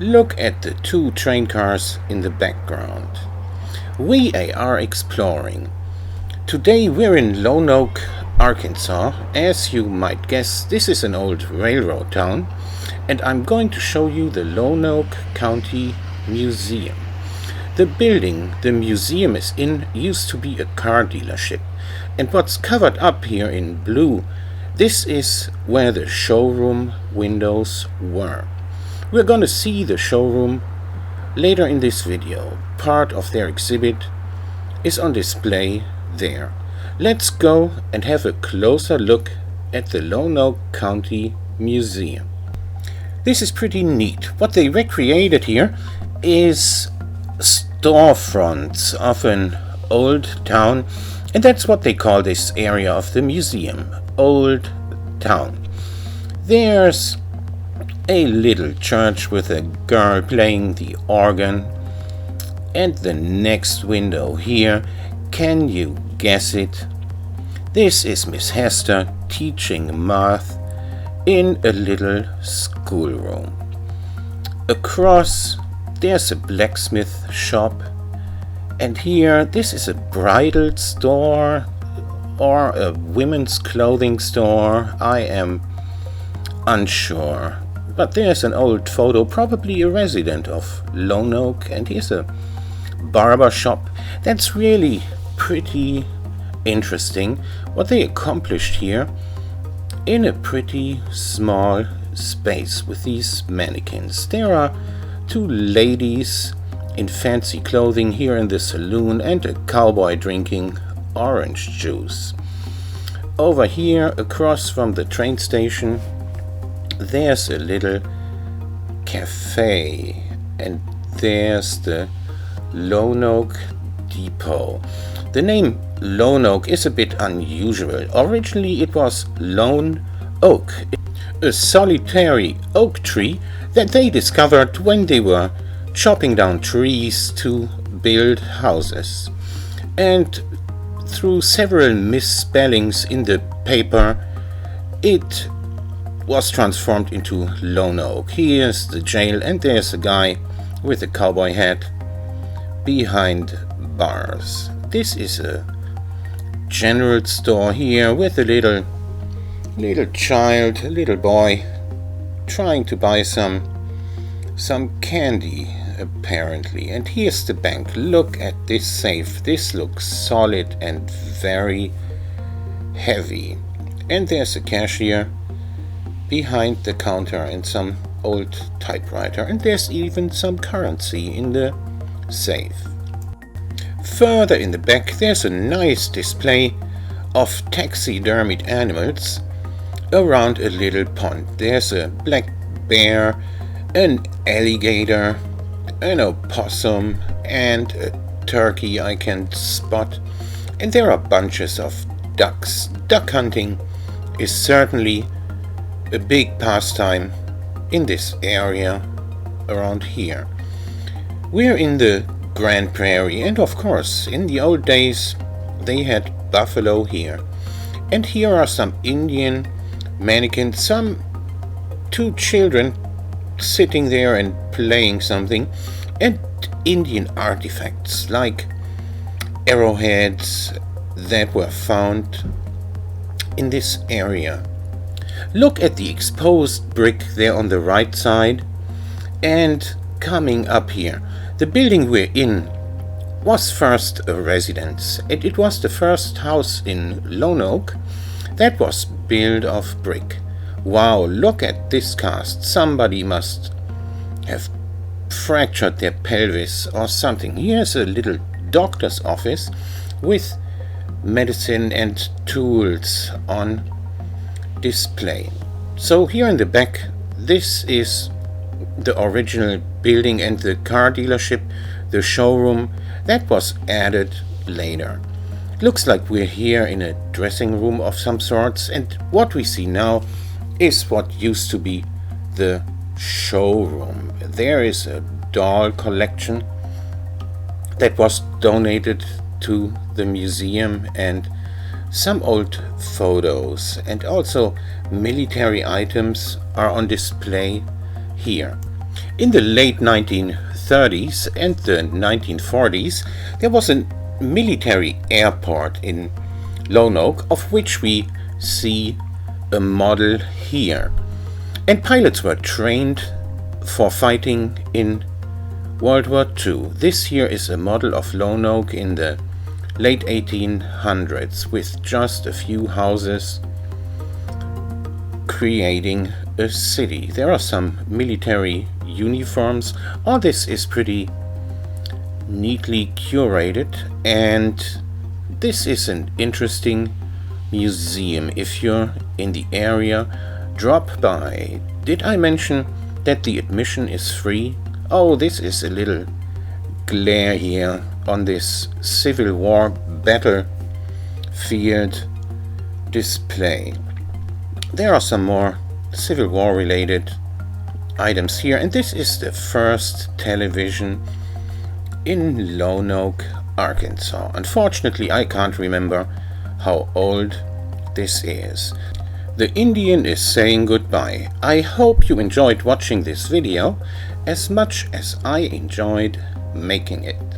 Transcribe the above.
Look at the two train cars in the background. We are exploring. Today we're in Lonoke, Arkansas. As you might guess, this is an old railroad town, and I'm going to show you the Lonoke County Museum. The building the museum is in used to be a car dealership, and what's covered up here in blue, this is where the showroom windows were. We're gonna see the showroom later in this video. Part of their exhibit is on display there. Let's go and have a closer look at the Lonoke County Museum. This is pretty neat. What they recreated here is storefronts of an old town, and that's what they call this area of the museum, Old Town. There's a little church with a girl playing the organ, and the next window here, can you guess it? This is Miss Hester teaching math in a little schoolroom. Across there's a blacksmith shop, and here this is a bridal store or a women's clothing store. I am unsure, but there's an old photo, probably a resident of Lonoke, and here's a barbershop. That's really pretty interesting what they accomplished here in a pretty small space with these mannequins. There are two ladies in fancy clothing here in the saloon and a cowboy drinking orange juice. Over here, across from the train station, there's a little cafe, and there's the Lonoke Depot. The name Lonoke is a bit unusual. Originally it was Lone Oak, a solitary oak tree that they discovered when they were chopping down trees to build houses. And through several misspellings in the paper, it was transformed into Lonoke. Here's the jail, and there's a guy with a cowboy hat behind bars. This is a general store here with a little child, a little boy, trying to buy some candy apparently. And here's the bank. Look at this safe. This looks solid and very heavy. And there's a cashier behind the counter and some old typewriter, and there's even some currency in the safe. Further in the back there's a nice display of taxidermied animals around a little pond. There's a black bear, an alligator, an opossum, and a turkey I can spot, and there are bunches of ducks. Duck hunting is certainly a big pastime in this area around here. We're in the Grand Prairie, and of course in the old days they had buffalo here. And here are some Indian mannequins, some two children sitting there and playing something, and Indian artifacts like arrowheads that were found in this area. Look at the exposed brick there on the right side, and coming up here. The building we're in was first a residence, and it was the first house in Lonoke that was built of brick. Wow, look at this cast. Somebody must have fractured their pelvis or something. Here's a little doctor's office with medicine and tools on display. So here in the back, this is the original building, and the car dealership, the showroom, that was added later. Looks like we're here in a dressing room of some sorts, and what we see now is what used to be the showroom. There is a doll collection that was donated to the museum, and some old photos and also military items are on display here. In the late 1930s and the 1940s, there was a military airport in Lonoke, of which we see a model here. And pilots were trained for fighting in World War II. This here is a model of Lonoke in the late 1800s with just a few houses creating a city. There are some military uniforms. All this is pretty neatly curated, and this is an interesting museum. If you're in the area, drop by. Did I mention that the admission is free? Oh, this is a little glare here on this Civil War battlefield display. There are some more Civil War related items here, and this is the first television in Lonoke, Arkansas. Unfortunately, I can't remember how old this is. The Indian is saying goodbye. I hope you enjoyed watching this video as much as I enjoyed making it.